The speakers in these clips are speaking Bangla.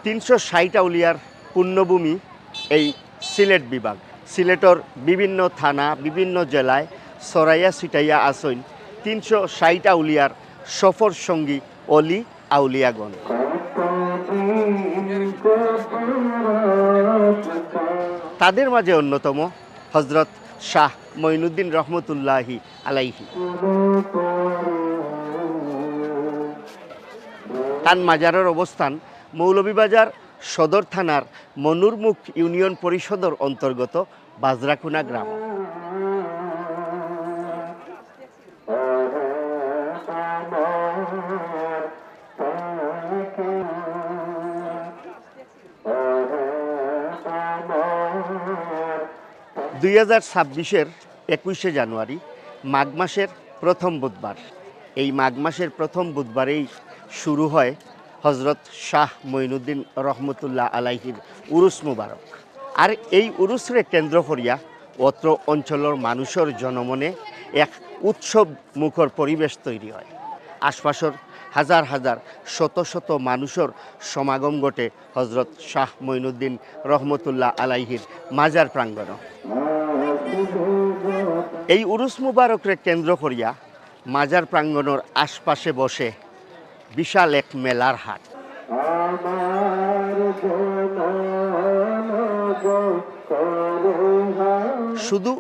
360 আউলিয়ার পুণ্যভূমি এই সিলেট বিভাগ। সিলেটর বিভিন্ন থানা বিভিন্ন জেলায় ছড়াইয়া ছিটাইয়া আসইন 360 আউলিয়ার সফর সঙ্গী অলি আউলিয়াগণ। তাদের মাঝে অন্যতম হজরত শাহ মঈনুদ্দিন রহমতুল্লাহি আলাইহি। তার মাজারের অবস্থান মৌলভীবাজার সদর থানার মনুরমুখ ইউনিয়ন পরিষদের অন্তর্গত বাজরাকুনা গ্রাম। দুই 21শে জানুয়ারি মাঘ মাসের প্রথম বুধবার। এই মাঘ মাসের প্রথম বুধবারেই শুরু হয় হজরত শাহ মঈনুদ্দিন রহমতুল্লাহ আলাইহির উরুস মুবারক। আর এই উরুসরে কেন্দ্র করিয়া অত্র অঞ্চলের মানুষের জনমনে এক উৎসব মুখর পরিবেশ তৈরি হয়। আশপাশের হাজার হাজার শত শত মানুষের সমাগম ঘটে হজরত শাহ মঈনুদ্দিন রহমতুল্লাহ আলাইহির মাজার প্রাঙ্গণ। এই উরুস মুবারকরে কেন্দ্র করিয়া মাজার প্রাঙ্গণের আশপাশে বসে বিশাল এক মেলার হাট। শুধু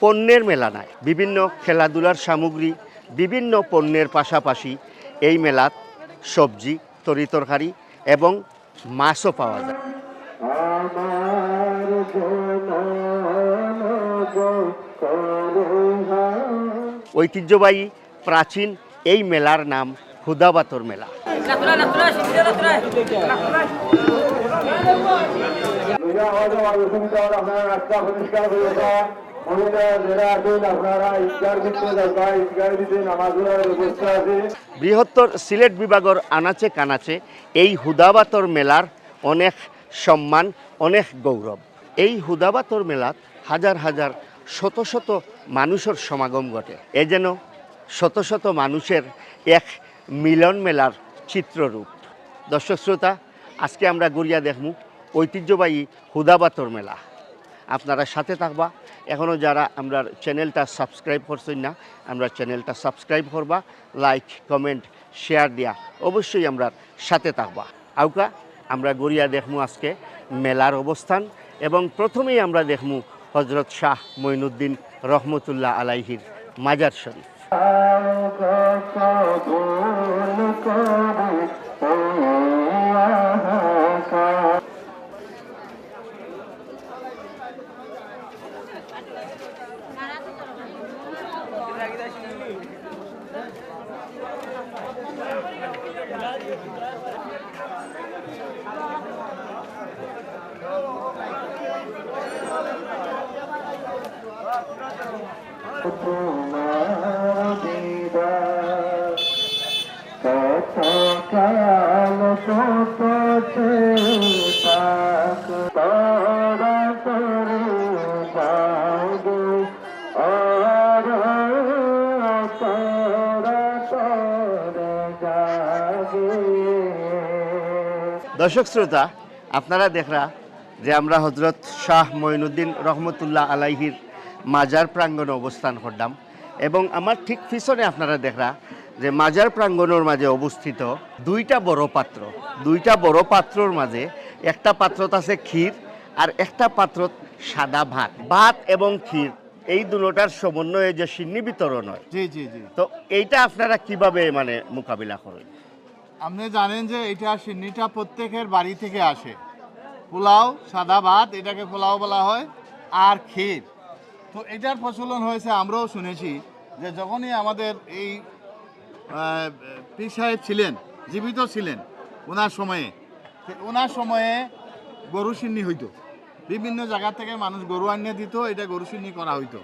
পণ্যের মেলা নয়, বিভিন্ন খেলাধুলার সামগ্রী বিভিন্ন পণ্যের পাশাপাশি এই মেলাত সবজি তরিতরকারি এবং মাছও পাওয়া যায়। ঐতিহ্যবাহী প্রাচীন এই মেলার নাম হুদাবাতর মেলা। বৃহত্তর সিলেট বিভাগের আনাচে কানাচে এই হুদাবাতর মেলার অনেক সম্মান অনেক গৌরব। এই হুদাবাতর মেলাত হাজার হাজার শত শত মানুষের সমাগম ঘটে। এ যেন শত শত মানুষের এক মিলন মেলার চিত্ররূপ। দর্শক শ্রোতা, আজকে আমরা ঘুরিয়া দেখমু ঐতিহ্যবাহী হুদাবাতর মেলা। আপনারা সাথে থাকবা। এখনও যারা আমরা চ্যানেলটা সাবস্ক্রাইব করছেন না, আমরা চ্যানেলটা সাবস্ক্রাইব করবা, লাইক কমেন্ট শেয়ার দিয়া অবশ্যই আমরা সাথে থাকবা। আউকা আমরা ঘুরিয়া দেখমু আজকে মেলার অবস্থান এবং প্রথমেই আমরা দেখমু হজরত শাহ মঈনুদ্দিন রহমতুল্লাহ আলাইহির মাজার শরীফ। দর্শক শ্রোতা, আপনারা দেখরা যে আমরা হজরত শাহ মঈনুদ্দিন রহমতুল্লাহ আলাইহির মাজার প্রাঙ্গণে অবস্থান করলাম এবং আমার ঠিক পিছনে আপনারা দেখরা যে মাজার প্রাঙ্গণের মাঝে অবস্থিত দুইটা বড় পাত্র। দুইটা বড় পাত্রর মাঝে একটা পাত্রত আছে ক্ষীর আর একটা পাত্রত সাদা ভাত। ভাত এবং ক্ষীর এই দুটোটার সমন্বয়ে যে সিন্নি বিতরণ হয়, জি জি জি, তো এইটা আপনারা কিভাবে মোকাবিলা করেন? আপনি জানেন যে এটা সিন্নিটা প্রত্যেকের বাড়ি থেকে আসে। পোলাও, সাদা ভাত, এটাকে পোলাও বলা হয়, আর ক্ষীর। তো এটার প্রচলন হয়েছে, আমরাও শুনেছি যে যখনই আমাদের এই পীর সাহেব ছিলেন, জীবিত ছিলেন, ওনার সময়ে গরু সিন্নি হইতো। বিভিন্ন জায়গা থেকে মানুষ গরু আনিয়ে দিত, এটা গরু সিন্নি করা হইতো।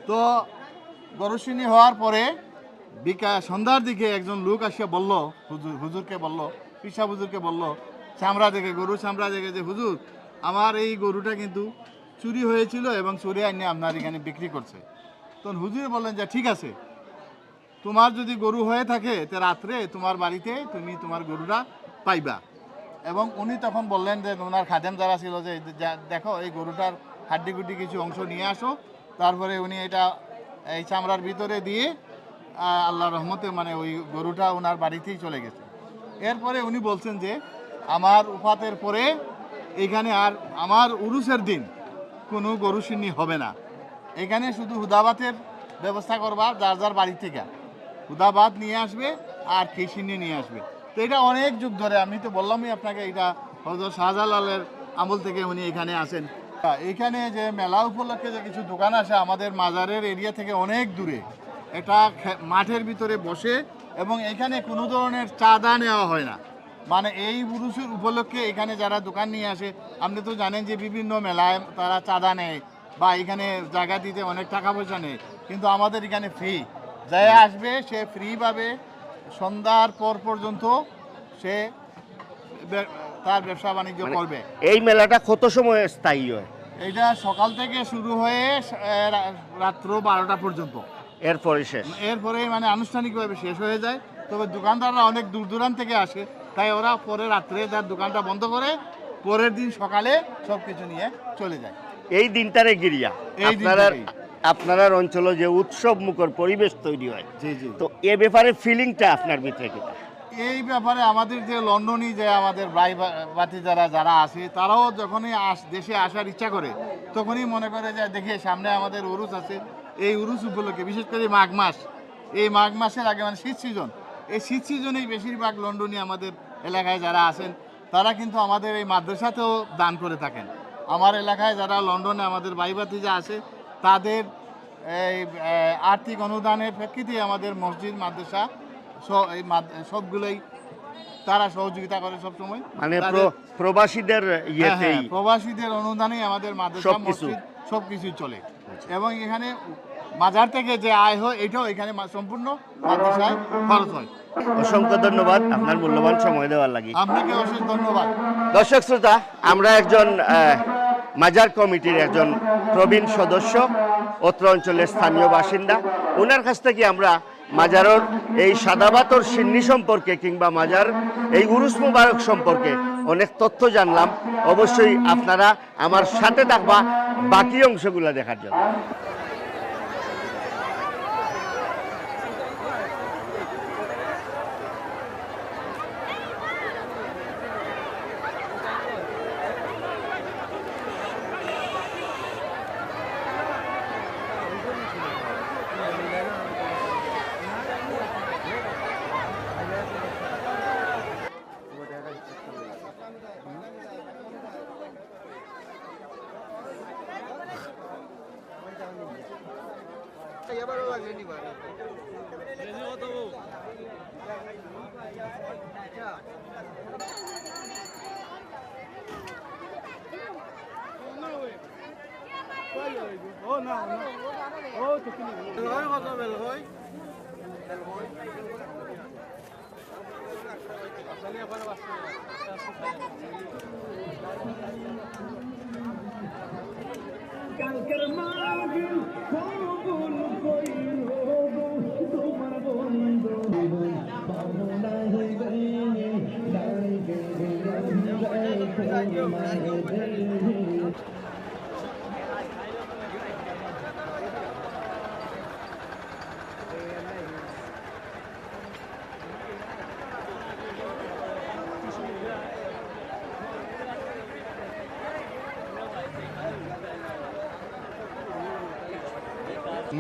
তো গরু সিন্নি হওয়ার পরে সন্ধ্যার দিকে একজন লোক আসিয়া বলল, হুজুরকে বলল, পিসা হুজুরকে বলল, চামড়া দেখে, গরু চামড়া দেখে, যে হুজুর আমার এই গরুটা কিন্তু চুরি হয়েছিল এবং চুরি আনিয়ে আপনার এখানে বিক্রি করছে। তখন হুজুর বললেন যে ঠিক আছে, তোমার যদি গরু হয়ে থাকে তো রাত্রে তোমার বাড়িতে তুমি তোমার গরুটা পাইবা। এবং উনি তখন বললেন যে ওনার খাদেম যারা ছিল যে দেখো এই গরুটার হাড্ডিগুড্ডি কিছু অংশ নিয়ে আসো। তারপরে উনি এটা এই চামড়ার ভিতরে দিয়ে আল্লাহ রহমতে মানে ওই গরুটা ওনার বাড়িতেই চলে গেছে। এরপরে উনি বলছেন যে আমার উফাতের পরে এখানে আর আমার উরুসের দিন কোনো গরু সিন্নি হবে না, এখানে শুধু হুদাবাতের ব্যবস্থা করবা, যার যার বাড়ি থেকে হুদাবাদ নিয়ে আসবে আর খিসিনি নিয়ে আসবে। তো এটা অনেক যুগ ধরে, আমি তো বললামই আপনাকে, এটা হযরত শাহজালালের আমল থেকে উনি এখানে আসেন। এখানে যে মেলা উপলক্ষে যে কিছু দোকান আসে আমাদের মাজারের এরিয়া থেকে অনেক দূরে, এটা মাঠের ভিতরে বসে এবং এখানে কোনো ধরনের চাঁদা নেওয়া হয় না। মানে এই উরুসের উপলক্ষে এখানে যারা দোকান নিয়ে আসে, আপনি তো জানেন যে বিভিন্ন মেলায় তারা চাঁদা নেয় বা এখানে জায়গা দিতে অনেক টাকা পয়সা নেয়, কিন্তু আমাদের এখানে ফ্রি। যাই আসবে সে ফ্রি পাবে, সন্ধ্যার পর পর্যন্ত সে তার ব্যবসা বাণিজ্য করবে। এই মেলাটা কত সময় স্থায়ী হয়? এটা সকাল থেকে শুরু হয়ে রাত্র 12টা পর্যন্ত, এরপরে শেষ? এরপরে মানে আনুষ্ঠানিকভাবে শেষ হয়ে যায়। তবে দোকানদাররা অনেক দূর দূরান্ত থেকে আসে, তাই ওরা পরে রাত্রে তার দোকানটা বন্ধ করে পরের দিন সকালে সব কিছু নিয়ে চলে যায়। এই দিনটারে গিরিয়া এই আপনার অঞ্চলে যে উৎসব মুখর পরিবেশ তৈরি হয়, জি জি। তো এ ব্যাপারে ফিলিংটা আপনার ভিতরে কি? এই ব্যাপারে আমাদের যে লন্ডনী যে আমাদের ভাই বাতি যারা আছে, তারাও যখনই দেশে আসার ইচ্ছা করে তখনই মনে করে যে দেখে সামনে আমাদের উরুস আছে, এই উরুস উপলক্ষে বিশেষ করে মাঘ মাস, এই মাঘ মাসের আগে মানে শীত সিজন, এই শীত সিজনেই বেশিরভাগ লন্ডনী আমাদের এলাকায় যারা আছেন তারা কিন্তু আমাদের এই মাদ্রাসাতেও দান করে থাকেন। আমার এলাকায় যারা লন্ডনে আমাদের ভাই ভাতিজা আছে তাদের এই আর্থিক অনুদানের প্রেক্ষিতে আমাদের মসজিদ মাদ্রাসা এই সবগুলোই তারা সহযোগিতা করে সবসময়। মানে প্রবাসীদের ইয়েতেই, প্রবাসীদের অনুদানেই আমাদের মাদ্রাসা মসজিদ সবকিছু চলে। এবং এখানে মাজার থেকে যে আয় হয় এটাও এখানে সম্পূর্ণ মাদ্রাসায় খরচ হয়। অসংখ্য ধন্যবাদ আপনার মূল্যবান সময় দেওয়ার লাগি। আপনাকে অশেষ ধন্যবাদ। দর্শক শ্রোতা, আমরা একজন মাজার কমিটির একজন প্রবীণ সদস্য, অত্র অঞ্চলের স্থানীয় বাসিন্দা, ওনার কাছ থেকে আমরা মাজারের এই সাদাবাতর সিন্নি সম্পর্কে কিংবা মাজার এই উরুস মুবারক সম্পর্কে অনেক তথ্য জানলাম। অবশ্যই আপনারা আমার সাথে থাকবা বাকি অংশগুলো দেখার জন্য।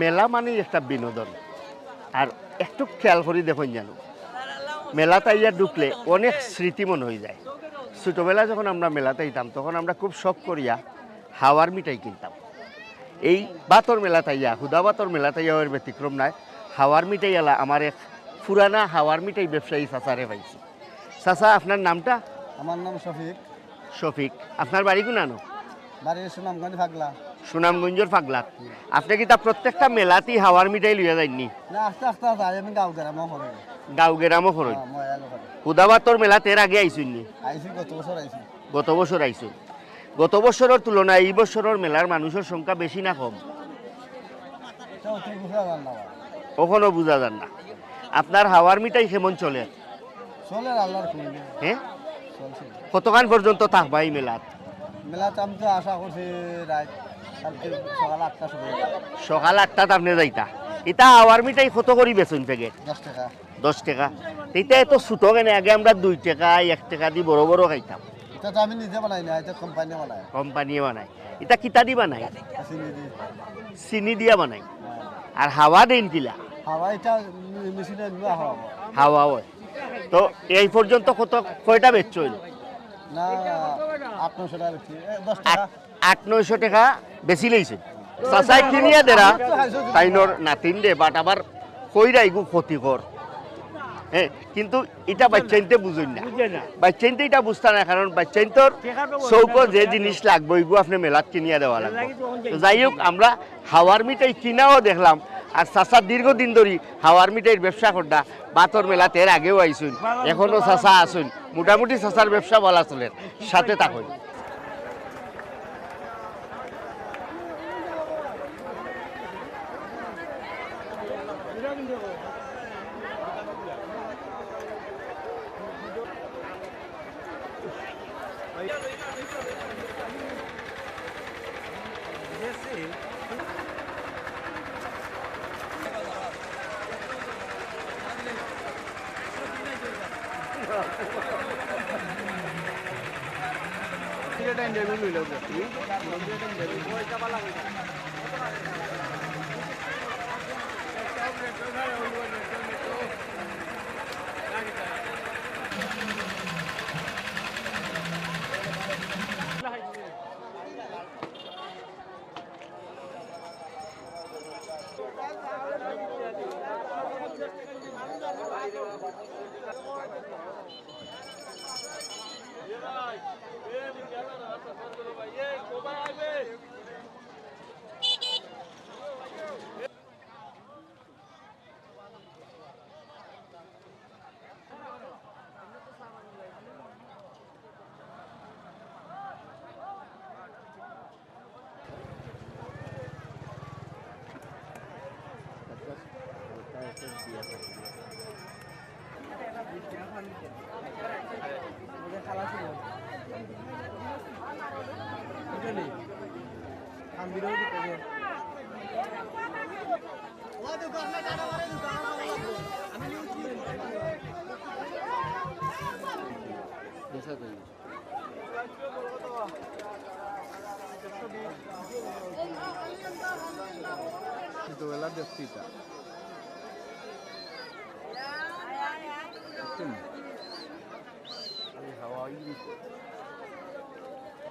মেলা মানেই একটা বিনোদন। আর একটু খেয়াল করি দেখুন, জানো মেলাতে ইয়া ঢুকলে অনেক স্মৃতি মনে হয়ে যায়। ছোটোবেলা যখন আমরা মেলাতে যেতাম তখন আমরা খুব শখ করিয়া হাওয়ার মিঠাই কিনতাম। এই বাতর মেলাতে ইয়া হুদা বাতর মেলাতে ইয়া ওর ব্যতিক্রম নাই। হাওয়ার মিঠাই এলা আমার এক পুরানা হাওয়ার মিঠাই ব্যবসায়ী চাচারে পাইছি। চাচা, আপনার নামটা? আমার নাম শফিক। শফিক, আপনার বাড়ি কোনানো? বাড়ি সুনামগঞ্জ ফাগলা। সুনামগঞ্জের ফাগলা। আপনি কি তা প্রত্যেকটা মেলাতেই হাওয়ার মিঠাই লইয়া যায়নি? না, আস্তে আস্তে যাই, আমি গাঁও গ্রামও করে। গাঁও গ্রামও খরচ? হুদা বাতর মেলাতে এর আগে আইসুননি? আইসি, গত বছর আইসি। গত বছর আইসুন। গত বছরের তুলনায় এই বছরের মেলার মানুষের সংখ্যা বেশি না কম? কখনো বোঝা যান না। আপনার হাওয়ার মিঠাই কেমন চলে? চলে আল্লাহর খুশি। হ্যাঁ, চলছে কতক্ষণ পর্যন্ত থাকবা এই মেলাত? মেলাতে আমি তো আশা করছি রাত কালকে সকাল 8টার সময় সকাল 8টাত আপনি যাইতা। এটা আওয়ার মিঠাই কত করি বেচুন প্যাকেট? 10 টাকা। 10 টাকা। এটা এত ছোট কেন? আগে আমরা 2 টাকা 1 টাকা দি বড় বড় খাইতাম। এটা তো আমি নিজে বানাই না, এটা কোম্পানি বানায়। কোম্পানিয়ে বানায়। এটা কিতা দি বানায়? চিনি দি। চিনি দিয়া বানায়। আর হাওয়া দেন কিলা? হাওয়া এটা মেশিনে নিয়ে হাওয়া হাওয়া হয়। তো এই পর্যন্ত কয়টা বেচছো? না 800 টাকা বেশি 10 টাকা 800-900 টাকা বেশি লইছে। চাচাই কিনিয়া দেরা তাইনর নাতিন দে বাট আবার কইরা ইগু ক্ষতিকর। হ্যাঁ, কিন্তু এটা বাচ্চাইনতে বুঝুন না। বাচ্চাইনতে এটা বুঝতে না, কারণ বাচ্চাইনতর চৌক যে জিনিস লাগবে ইগু আপনি মেলাত কিনিয়া দেওয়া লাগবে। তো যাই হোক, আমরা হাওয়ার মিঠাই কিনাও দেখলাম। আর চাচা দীর্ঘদিন ধরে হাওয়ার মিঠাইয়ের ব্যবসা করতা। বাতর মেলাতে এর আগেও আইসুন, এখনো চাচা আসুন। মোটামুটি চাচার ব্যবসা বলা চলেন, সাথে থাকুন।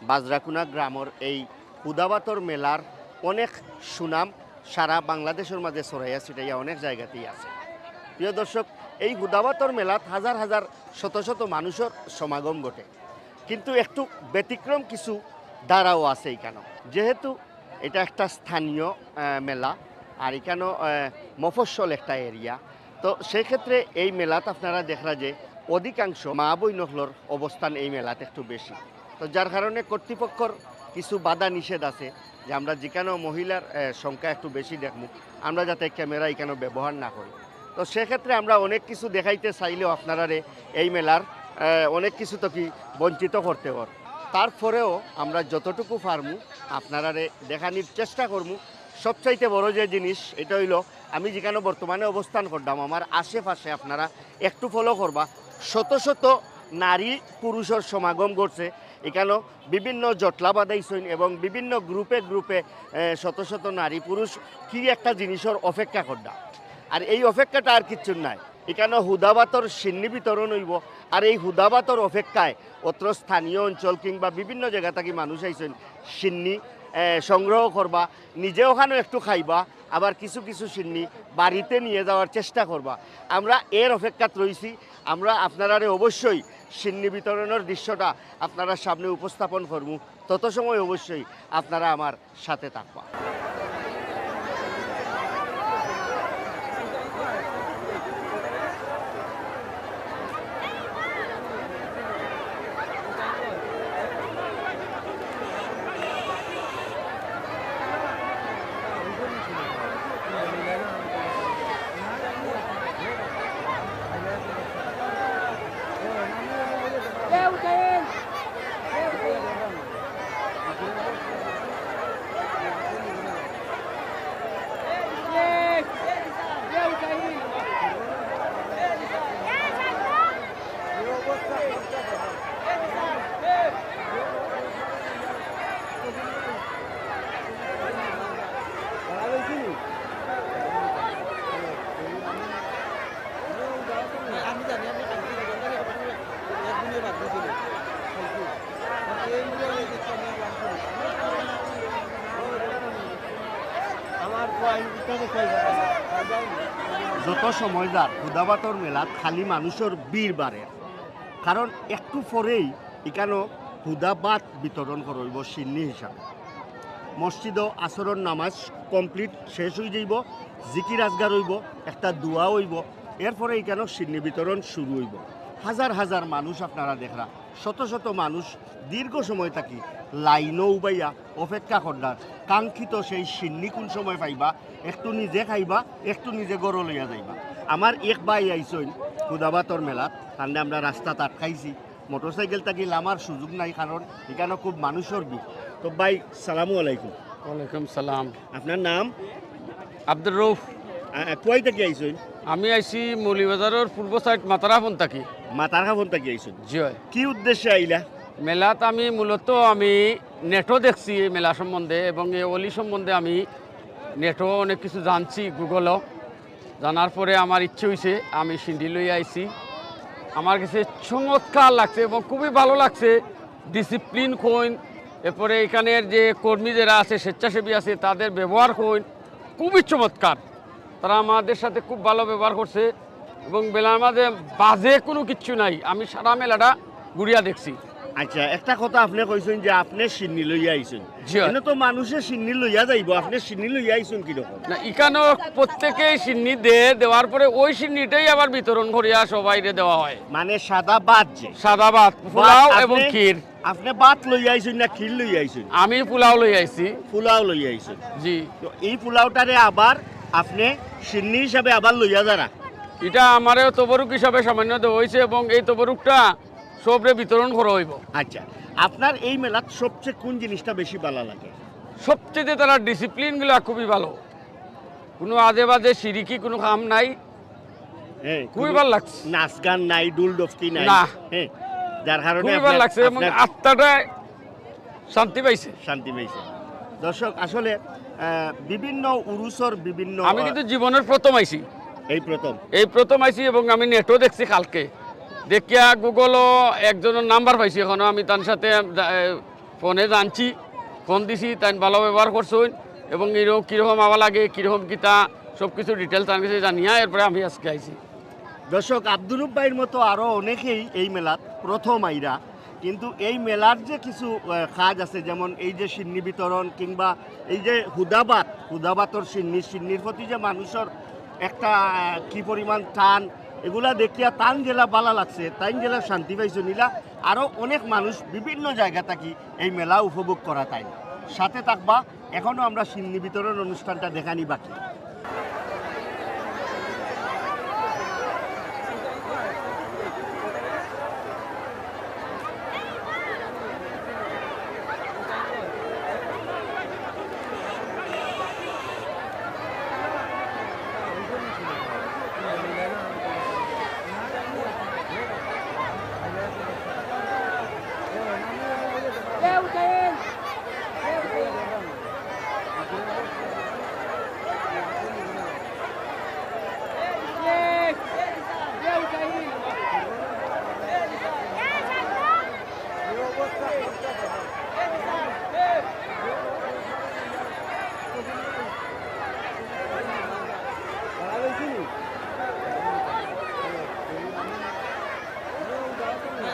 বাজরাকুনা গ্রামের এই হুদাবাতর মেলার অনেক সুনাম সারা বাংলাদেশের মাঝে ছড়াইয়া ছিটাইয়া অনেক জায়গাতেই আছে। প্রিয় দর্শক, এই হুদাবাতর মেলাত হাজার হাজার শত শত মানুষের সমাগম ঘটে, কিন্তু একটু ব্যতিক্রম কিছু দ্বারাও আছে এখানে। যেহেতু এটা একটা স্থানীয় মেলা, আর এখানেও মফস্বল একটা এরিয়া, তো সেক্ষেত্রে এই মেলাত আপনারা দেখরা যে অধিকাংশ মা বইনহলর অবস্থান এই মেলাতে একটু বেশি। তো যার কারণে কর্তৃপক্ষর কিছু বাধা নিষেধ আছে যে আমরা যেখানেও মহিলার সংখ্যা একটু বেশি দেখবো, আমরা যাতে ক্যামেরা এখানে ব্যবহার না করি। তো সেক্ষেত্রে আমরা অনেক কিছু দেখাইতে চাইলেও আপনারা এই মেলার অনেক কিছু তো কি বঞ্চিত করতে পার। তারপরেও আমরা যতটুকু পারমু আপনারা দেখানির চেষ্টা করবো। সবচাইতে বড় যে জিনিস এটা হইল, আমি যেখানে বর্তমানে অবস্থান করলাম আমার আশেপাশে আপনারা একটু ফলো করবা, শত শত নারী পুরুষের সমাগম ঘটছে। এখানেও বিভিন্ন জটলা বাঁধাইছেন এবং বিভিন্ন গ্রুপে গ্রুপে শত শত নারী পুরুষ কি একটা জিনিসের অপেক্ষা করডা। আর এই অপেক্ষাটা আর কিচ্ছু নাই, এখানে হুদাবাতর সিন্নি বিতরণ হইব। আর এই হুদাবাতর অপেক্ষায় অত্র স্থানীয় অঞ্চল কিংবা বিভিন্ন জায়গা থেকে মানুষ আইছেন সিন্নি সংগ্রহ করবা, নিজে ওখানেও একটু খাইবা, আবার কিছু কিছু সিন্নি বাড়িতে নিয়ে যাওয়ার চেষ্টা করবা। আমরা এর অপেক্ষাত রয়েছি। আমরা আপনারা অবশ্যই সিন্নি বিতরণের দৃশ্যটা আপনারা সামনে উপস্থাপন করব, তত সময় অবশ্যই আপনারা আমার সাথে থাকবা। আমি জানি আমি একদিনে বাদ দিয়েছিল আমার যত সময় যার হুদাবাতর মেলাত খালি মানুষের ভিড় বাড়ে, কারণ একটু পরেই এখানে হুদাবাত বিতরণ করব সিন্নি হিসাবে। মসজিদ আসরের নামাজ কমপ্লিট শেষ হয়ে যাইব, জিকির আজগার হইব, একটা দোয়া হইব, এরপরে এখানে সিন্নি বিতরণ শুরু হইব। হাজার হাজার মানুষ আপনারা দেখরা, শত শত মানুষ দীর্ঘ সময় থাকি লাইনও উবাইয়া অপেক্ষা করদার কাঙ্ক্ষিত সেই সিন্নি কোন সময় পাইবা, একটু নিজে খাইবা, একটু নিজে গরু লইয়া যাইবা। আমার এক ভাই আইসইন হুদাবাতর মেলাত, কারণে আমরা রাস্তাত আটকাইছি, মোটরসাইকেল থাকি লামার সুযোগ নাই, কারণ এখানে খুব মানুষের ভিড়। তো ভাই সালামু আলাইকুম। ওয়ালাইকুম সালাম। আপনার নাম? আব্দুর রৌফ। কই থেকে আইসইন? আমি আইছি মৌলিবাজারের পূর্ব সাইড মাতারাফোন থাকি। মাতার খাবন থেকে আইসইন, জি হয়। কি উদ্দেশ্যে আইলা? মেলাত আমি মূলত আমি নেটও দেখছি এই মেলা সম্বন্ধে, এবং এই অলি সম্বন্ধে আমি নেটও অনেক কিছু জানছি গুগলও। জানার পরে আমার ইচ্ছে হয়েছে আমি সিন্ডি লই আইছি। আমার কাছে চমৎকার লাগছে এবং খুবই ভালো লাগছে। ডিসিপ্লিন কইন, এরপরে এখানের যে কর্মী যারা আছে, স্বেচ্ছাসেবী আছে, তাদের ব্যবহার কইন খুবই চমৎকার। তারা আমাদের সাথে খুব ভালো ব্যবহার করছে এবং মেলার মাঝে বাজে কোনো কিচ্ছু নাই। আমি সারা মেলাটা ঘুরিয়া দেখছি। আচ্ছা, একটা কথা আপনি কইছেন যে আপনি সিন্নি লইয়া আইছেন, জি। এনে তো মানুষে সিন্নি লইয়া যাইব, আপনি সিন্নি লইয়া আইছেন কিরকম? না, এখানেও প্রত্যেকেই সিন্নি দেওয়ার পরে ওই সিন্নিটাই আবার বিতরণ করিয়া সবাইরে দেওয়া হয়। মানে সাদা ভাত, যে সাদা ভাত, পোলাও আপনি- এবং ক্ষীর। আপনি ভাত লইয়া আইছেন না ক্ষীর লইয়া আইছেন? আমি পোলাও লই আইছি। পোলাও লইয়া আইছেন। জি, তো এই পোলাওটারে আবার আপনি সিন্নি হিসাবে আবার লইয়া যারা? এটা আমারও তবরুক হিসাবে সামান্য দেওয়া হয়েছে এবং এই তবরুকটা সবরে বিতরণ করা হইব। আচ্ছা, আপনার এই মেলাত সবচেয়ে কোন জিনিসটা বেশি ভালো লাগে? সবচেয়ে তারা ডিসিপ্লিনগুলো খুবই ভালো, কোনো আজে বাজে সিরিকি কোনো কাম নাই, হ্যাঁ, খুবই ভালো লাগছে। নাচ গান নাই, ডুল ডফকি নাই, না। হ্যাঁ, যার কারণে খুবই ভালো লাগছে এবং আপনার আত্মাটা শান্তি পাইছে। শান্তি পেয়েছে। দর্শক, আসলে বিভিন্ন উরুসর বিভিন্ন আমি কিন্তু জীবনের প্রথম আইছি, এই প্রথম আইছি এবং আমি নেটও দেখছি কালকে দেখিয়া, গুগলও একজনের নাম্বার পাইছি, এখনো আমি তার সাথে ফোনে জানছি, ফোন দিছি, তাই ভালো ব্যবহার করছেন এবং এরকম কীরকম আবার লাগে, কীরকম কিতা সব কিছু ডিটেলস তার কাছে জানিয়া এরপরে আমি আজকে আইছি। দর্শক, আব্দুল ভাইয়ের মতো আরও অনেকেই এই মেলাত প্রথম আইরা, কিন্তু এই মেলার যে কিছু কাজ আছে, যেমন এই যে সিন্নি বিতরণ কিংবা এই যে হুদাবাতর সিন্নির প্রতি যে মানুষের একটা কি পরিমাণ টান, এগুলা দেখিয়া তান জেলা ভালো লাগছে, তাই জেলা শান্তি পাইছে নিলা। আরও অনেক মানুষ বিভিন্ন জায়গা থাকি এই মেলা উপভোগ করা, তাই সাথে থাকবা। এখনও আমরা সিন্নি বিতরণ অনুষ্ঠানটা দেখানি বাকি।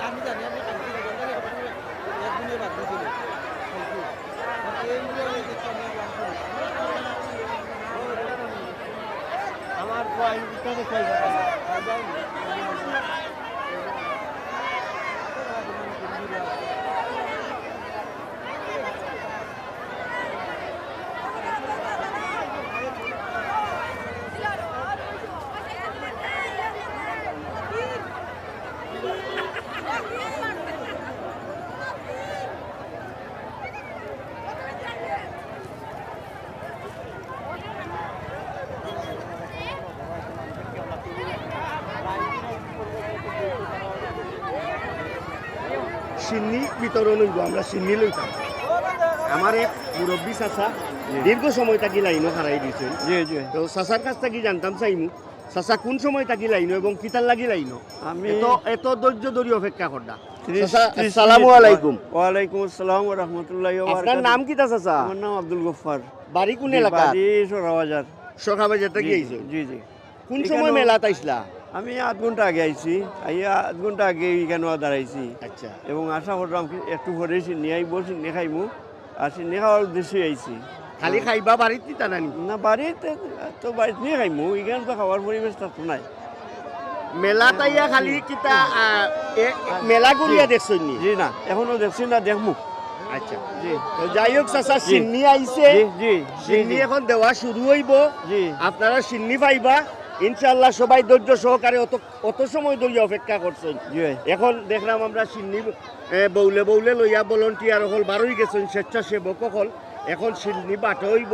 আমি জানি আমি একদিনে বাদ দিয়েছিল আমার সিন্নি বিতরণ হইব আমরা সিন্নি লইতাম আমার এক মুরব্বী চাচা দীর্ঘ সময় থাকি লাইনও হারাই দিয়েছেন জি জি তো চাচার কাছ থেকে জানতাম চাইমু চাচা কোন সময় থাকি লাইনো এবং কিতার লাগি লাইনো আমি এত এত ধৈর্য ধরি অপেক্ষা করডা চাচা আসসালামু আলাইকুম ওয়ালাইকুম আসসালাম ওয়া রাহমাতুল্লাহি ওয়া আপনার বারাকাতুহু। নাম কিতা চাচা আমার নাম আব্দুল গফফার। বাড়ি কোন জি, এলাকা বাড়ি সোহরাবাজার। সকালে থেকে জি, আইছো জি জি কোন এখানেও- সময় মেলাত আইসলা আমি 8 ঘন্টা আগে আইছি, আইয়া 8 ঘন্টা আগে এখানে দাঁড়াইছি আচ্ছা এবং আশা করলাম কি একটু পরে সিন্নি আইব, সিন্নি খাইমু আর সিন্নি খাওয়ার উদ্দেশ্যে আইছি। খালি খাইবা বাড়িতে তা নানি না বাড়িতে তো বাড়িতে নিয়ে খাইমু, এখানে তো খাওয়ার পরিবেশটা তো নাই। মেলা তাইয়া খালি কিতা মেলা করিয়া দেখছো নি জি না এখনো দেখছি না, দেখমু। আচ্ছা জি তো যাই হোক চাচা জি। সিন্নি আইছে জি জি জি সিন্নি জি এখন দেওয়া শুরু হইব জি আপনারা সিন্নি পাইবা ইনশাআল্লাহ সবাই ধৈর্য সহকারে অত অত সময় ধরে অপেক্ষা করছেন জি এখন দেখলাম আমরা সিন্নি বৌলে বৌলে লইয়া ভলন্টিয়ার হল বারোই গেছেন স্বেচ্ছাসেবক হল এখন সিন্নি বাটো হইব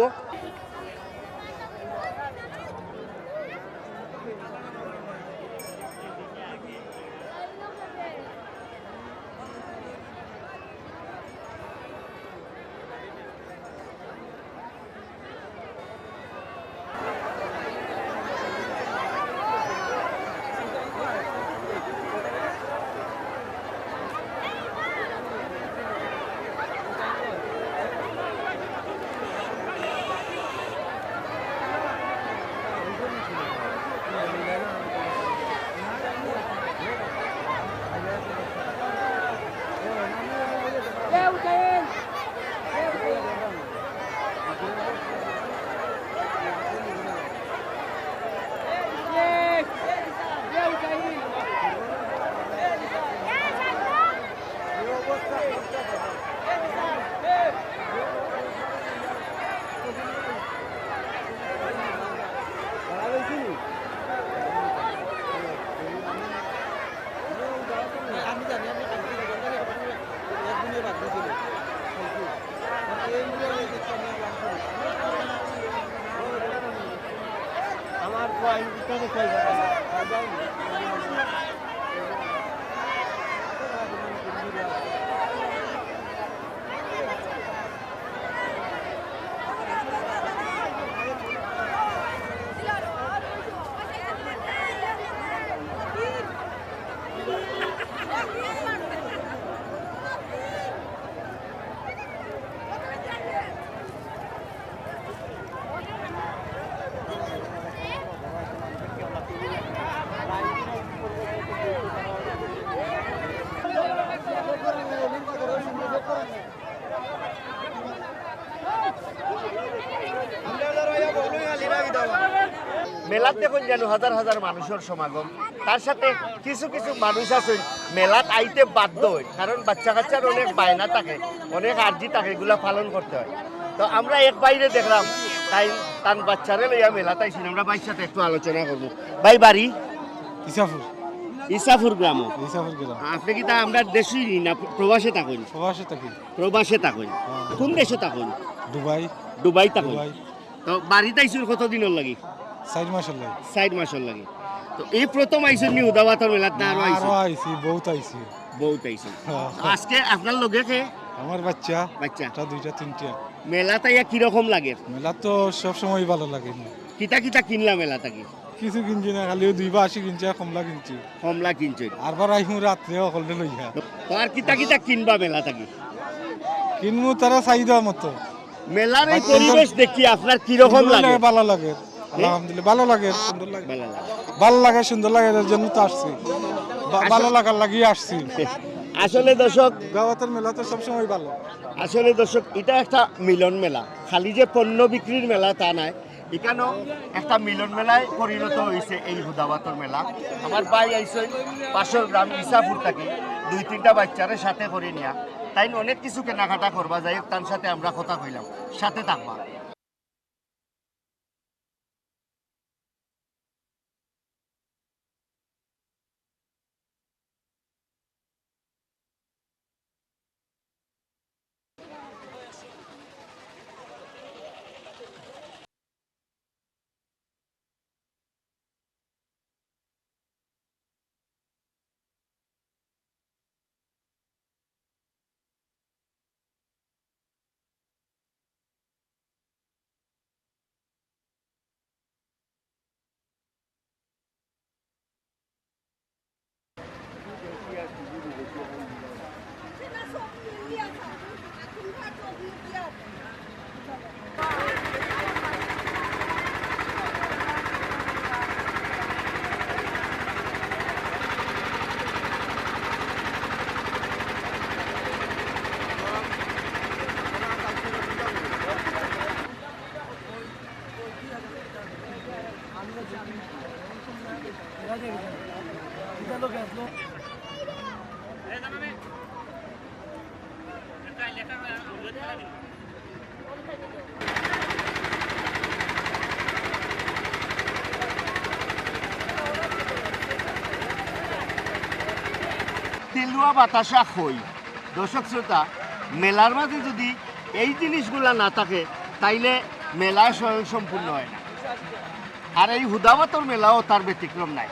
মেলাত দেখুন যেন হাজার হাজার মানুষের সমাগম তার সাথে কিছু কিছু মানুষ আছেন মেলাত আইতে বাধ্য হয় কারণ বাচ্চা কাচ্চার অনেক বায়না থাকে অনেক আর্জি থাকে এগুলা পালন করতে হয় তো আমরা এক বাইরে দেখলাম তাই তার বাচ্চারে লইয়া মেলাত আইসি আমরা ভাইয়ের সাথে একটু আলোচনা করবো ভাই বাড়ি ইসাফুর ইসাফুর গ্রাম ইসাফুর গেলাম আপনি কি তা আমরা দেশই না প্রবাসে থাকুন প্রবাসে থাকি প্রবাসে থাকুন কোন দেশে থাকুন দুবাই দুবাই থাকুন দুবাই তো বাড়িতে আইসুর কতদিনের লাগি 4 মাসের লাগে 60 মাসের লাগে তো এই প্রথম আইসুন নি উদাবাতর মেলাত না আরো আরো আইসুন আইছি বহুত আইছি বহুত আইসুন হ্যাঁ। আজকে আপনার লগে কে আমার বাচ্চা বাচ্চা তা দুইটা তিনটা মেলাতে ইয়া কিরকম লাগে মেলা তো সব সময় ভালো লাগে না। কিতা কিতা কিনলা মেলা থাকি কিছু কিনছি না, খালিও 280 কিনছি আর কমলা কিনছি। কমলা কিনছেন আরবার আইমু রাত্রে অকলে লইয়া তো আর কিতা কিতা কিনবা মেলা থাকি কিনমু তারা চাহিদা মতো। মেলার এই বাচ্চাদের- পরিবেশ দেখি আপনার কিরকম সুন্দর লাগে ভালো লাগে আলহামদুলিল্লাহ, ভালো লাগে, সুন্দর লাগে, মেলা লাগে ভালো লাগে, সুন্দর লাগে, এর জন্য তো আসছি, ভালো লাগার লাগিয়ে আসছি। আসলে দর্শক গাওয়াতের মেলা তো সবসময় ভালো। আসলে দর্শক এটা একটা মিলন মেলা খালি যে পণ্য বিক্রির মেলা তা নয় এখানেও একটা মিলন মেলায় পরিণত হয়েছে এই হুদাবাতর মেলা আমার ভাই আইসই পাশের গ্রাম ইসাপুর থাকি 2-3টা বাচ্চারে সাথে করে নিয়া তাই অনেক কিছু কেনাকাটা করবা যাই হোক তার সাথে আমরা কথা কইলাম সাথে থাকবা তেলুয়া বাতাসা খই। দর্শক শ্রোতা, মেলার মাঝে যদি এই জিনিসগুলা না থাকে তাইলে মেলা স্বয়ং সম্পূর্ণ হয় না। আর এই হুদাবাতর মেলাও তার ব্যতিক্রম নাই।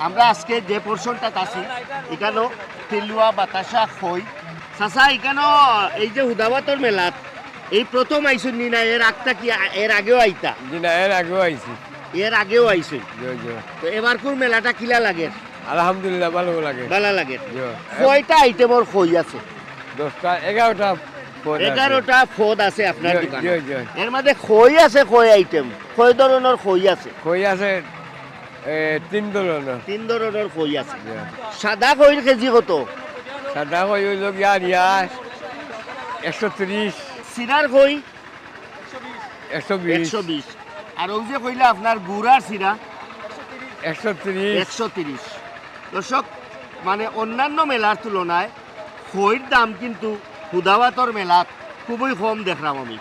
আমরা আজকে যে পোর্শনটা আছি এখানেও তেলুয়া বাতাসা খই। চাচা, এখানেও এই যে হুদাবাতর মেলাত এই প্রথম আইসুন নি না? এর আগটা কি এর আগেও আইতা? জি না, এর আগেও আইছি। এর আগেও আইসুন? জি জি। তো এবারকুর মেলাটা কিলা লাগে? আলহামদুলিল্লাহ ভালো লাগে। ভালো লাগে। জি। কয়টা আইটেমর খই আছে? 10টা 11টা ফোন আছে। 11টা ফোদ আছে আপনার জি, দোকানে। জি, জি। এর মধ্যে খই আছে, খই আইটেম কয় ধরনের খই আছে? কই আছে 3 ধরনের। 3 ধরনের খই আছে। জি। সাদা খইর কেজি কত? সাদা কই হইল গিয়া 130, সিরার খই 120, 120। আর ওই যে কইলা আপনার গুড়ার সিরা 130। 130। দর্শক, মানে অন্যান্য মেলার তুলনায় খইর দাম কিন্তু হুদাবাতর মেলাত খুবই কম দেখলাম আমি।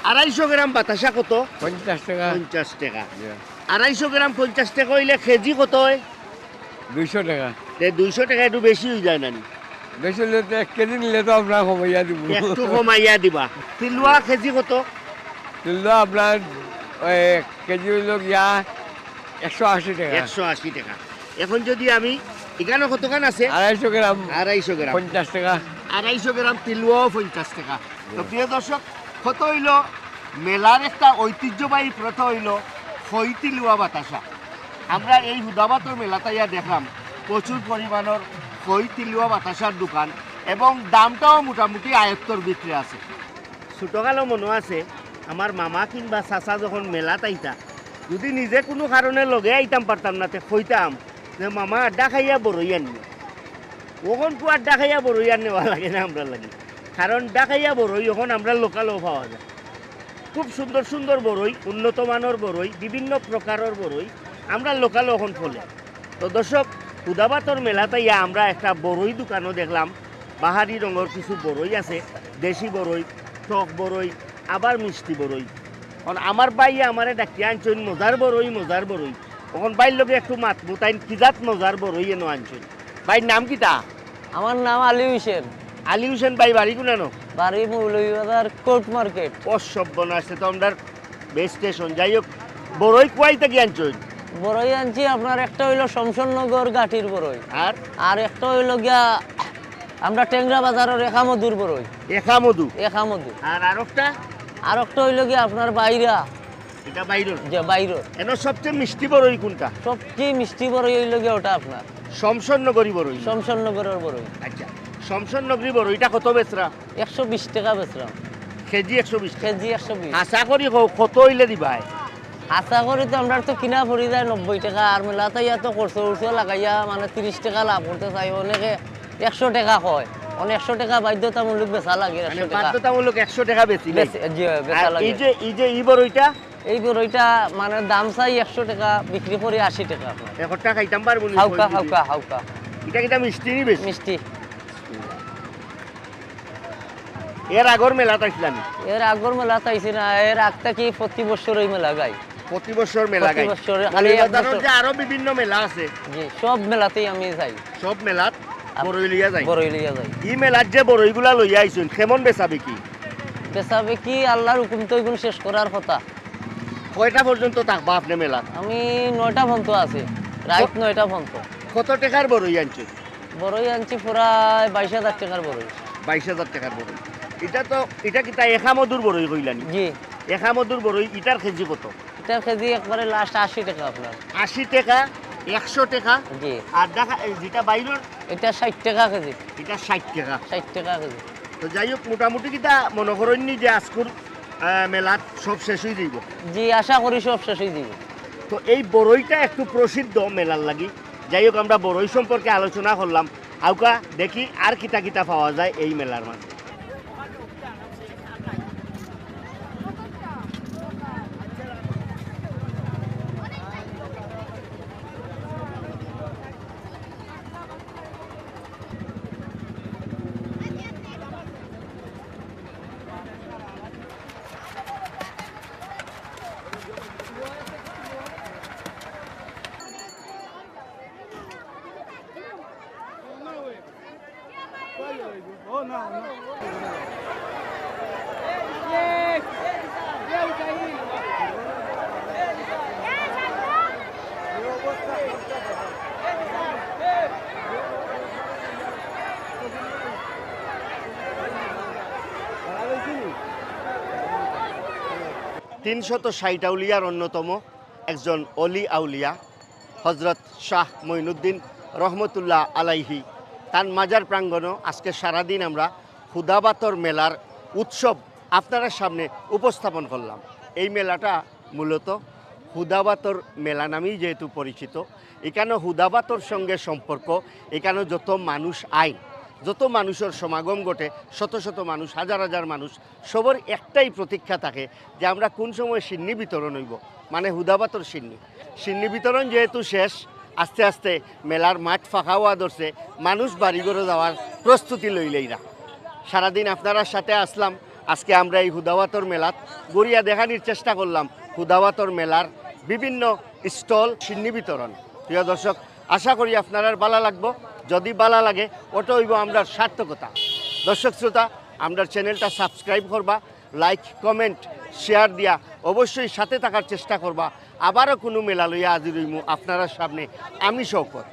250 গ্রাম বাতাসা কত? 50 টাকা। 50 টাকা। জি। 250 গ্রাম 50 টাকা হইলে কেজি কত হয়? 200 টাকা। 200 টাকা একটু বেশি হয়ে যায় নানি? বেশি হলে তো 1 কেজি নিলে তো আপনার কমাইয়া দিব। একটু কমাইয়া দিবা। তিলুয়া কেজি কত? তুললো আপনার কেজি হইল গিয়া 180 টাকা। 180 টাকা। এখন যদি আমি এখানে কতখান আছে? 250 গ্রাম 250 গ্রাম। 50 টাকা। 250 গ্রাম তিলুয়াও 50 টাকা। তো প্রিয় দর্শক, কত হইল মেলার একটা ঐতিহ্যবাহী প্রথা হইল খই তিলুয়া বাতাসা। আমরা এই হুদাবাতর মেলাতে ইয়া দেখলাম প্রচুর পরিমাণের খই তিলুয়া বাতাসার দোকান এবং দামটাও মোটামুটি আয়ত্তর ভিতরে আছে। ছোটকালও মনে আছে আমার মামা কিংবা চাচা যখন মেলাত আইতা, যদি নিজে কোনো কারণে লগে আইতাম পারতাম না, তে কইতাম যে মামা আড্ডা খাইয়া বড়ই আননি। ওখন তো আড্ডা খাইয়া বড়ই আর নেওয়া লাগে না আমরা লাগে, কারণ ডাকাইয়া বড়ই এখন আমরা লোকালও পাওয়া যায়। খুব সুন্দর সুন্দর বড়ই, উন্নত মানের বড়ই, বিভিন্ন প্রকারের বড়ই আমরা লোকালও এখন ফলে। তো দর্শক, হুদাবাতর মেলাতে ইয়া আমরা একটা বড়ই দোকানও দেখলাম। বাহারি রঙের কিছু বড়ই আছে, দেশি বড়ই, টক বড়ই, আবার মিষ্টি বড়ই। কারণ আমার বাইয়া আমারে ডাকিয়ে আনছেন মজার বড়ই, মজার বড়ই। তখন বাইর লোকে একটু মাত মুতাইন কিজাত মজার বড়ই এনো আনছেন। বাইর নাম কিটা? আমার নাম আলী হোসেন, আলী হোসেন। বাই বাড়ি কোনানো? বাড়ি মৌলভীবাজার কোর্ট মার্কেট। অসভ্য না আসছে তো আমরা বেস স্টেশন। যাই হোক, বড়ই কুয়াই থেকে আনছেন? বড়ই আনছি আপনার একটা হইলো শমশননগর গাঠির বড়ই, আর আর একটা হইলো গিয়া আমরা টেংরা বাজারের একামধুর বড়ই। একামধু। একামধু। আর আরেকটা? আর একটা হইলো গিয়া আপনার বাইরা, এটা বাইরের। যে বাইরের এনো সবচেয়ে মিষ্টি বড়ই কোনটা? সবচেয়ে মিষ্টি বড়ই হইলো গিয়া ওটা আপনার শমশাননগরী বড়ই। শমশননগরের বড়ই। আচ্ছা, শমশাননগরী বড়ইটা কত বেচরা? 120 টাকা বেচলাম। কেজি 120 টাকা। কেজি 120। আশা করি কত হইলে দিবাই? আশা করি তো আমরা তো কিনা পড়ি যায় 90 টাকা, আর মেলাতে ইয়া তো খরচ লাগাইয়া মানে 30 টাকা লাভ করতে চাই। অনেকে 100 টাকা কয়, অনেক 100 টাকা বাধ্যতামূলক বেচা লাগে। মানে 100 টাকা বাধ্যতামূলক 100 টাকা বেশি। জি বেচা লাগে। এই যে এই বড়ইটা এই বড়ইটা মানে দাম চাই 100 টাকা, বিক্রি করি 80 টাকা আপনার। এখন টাকা খাইতাম পারবো না। হাউকা হাউকা হাউকা এটা কিটা মিষ্টি নি বেশি? মিষ্টি। এর আগর মেলাতে আসলাম। এর আগর মেলা তাইছি না, এর আগটা কি প্রতি বছর ওই মেলা গাই। প্রতি বছর মেলা গাই। প্রতি বছর, খালি এক মৌলভীবাজারের বছর। যে আরো বিভিন্ন মেলা আছে, জি সব মেলাতেই আমি যাই, সব মেলাত বড়ই লইয়া যাই। বড়ই লইয়া যাই। ই মেলার যে বড়ইগুলা লইয়া আইছুন কেমন বেচাবে কি? বেচাবে কি আল্লাহর হুকুম তো এগুলো শেষ করার কথা। কয়টা পর্যন্ত থাকবা আপনি মেলাত? আমি 9টা পর্যন্ত আছি, রাত 9টা পর্যন্ত। কত টাকার বড়ই আনছেন? বড়ই আনছি প্রায় 22,000 টাকার বড়ই। 22,000 টাকার বড়ই। এটা কি তা একামধুর বড়ই কইলানি? জি একামধুর বড়ই ইটার কেজি কত? এটার কেজি একবারে লাস্ট 80 টাকা আপনার। 80 টাকা, 100 টাকা। জি আর দেখা যেটা বাইরের এটা 60 টাকা কেজি। এটা 60 টাকা। 60 টাকা কেজি। তো যাই হোক, মোটামুটি কিটা মনে করেন নি যে আজকুর মেলাত সব শেষ হয়ে যাইব। জি আশা করি সব শেষ হয়ে দিব। তো এই বড়ইটা একটু প্রসিদ্ধ মেলার লাগি। যাই হোক, আমরা বড়ই সম্পর্কে আলোচনা করলাম। আউকা দেখি আর কিতা কিতা পাওয়া যায় এই মেলার মাঝে। তিনশত 60 আউলিয়ার অন্যতম একজন অলি আউলিয়া হজরত শাহ মঈনুদ্দিন রহমতুল্লাহ আলাইহি তার মাজার প্রাঙ্গণও আজকে সারাদিন আমরা হুদাবাতর মেলার উৎসব আপনারা সামনে উপস্থাপন করলাম। এই মেলাটা মূলত হুদাবাতর মেলা নামেই যেহেতু পরিচিত, এখানে হুদাবাতর সঙ্গে সম্পর্ক, এখানে যত মানুষ আয়, যত মানুষের সমাগম ঘটে, শত শত মানুষ, হাজার হাজার মানুষ, সবার একটাই প্রতীক্ষা থাকে যে আমরা কোন সময় সিন্নি বিতরণ হইব, মানে হুদাবাতর সিন্নি বিতরণ যেহেতু শেষ, আস্তে আস্তে মেলার মাঠ ফাঁকা হওয়া ধরছে, মানুষ বাড়িঘরে যাওয়ার প্রস্তুতি লইলেইরা। সারাদিন আপনার সাথে আসলাম, আজকে আমরা এই হুদাবাতর মেলাত গড়িয়া দেখানোর চেষ্টা করলাম হুদাবাতর মেলার বিভিন্ন স্টল সিন্নি বিতরণ। প্রিয় দর্শক, আশা করি আপনার ভালো লাগবো। যদি ভালো লাগে ওটা হইব আমরা সার্থকতা। দর্শক শ্রোতা, আমরা চ্যানেলটা সাবস্ক্রাইব করবা, লাইক কমেন্ট শেয়ার দিয়া অবশ্যই সাথে থাকার চেষ্টা করবা। আবারও কোনো মেলা লইয়া হাজির হইমু আপনার সামনে। আমি শওকত।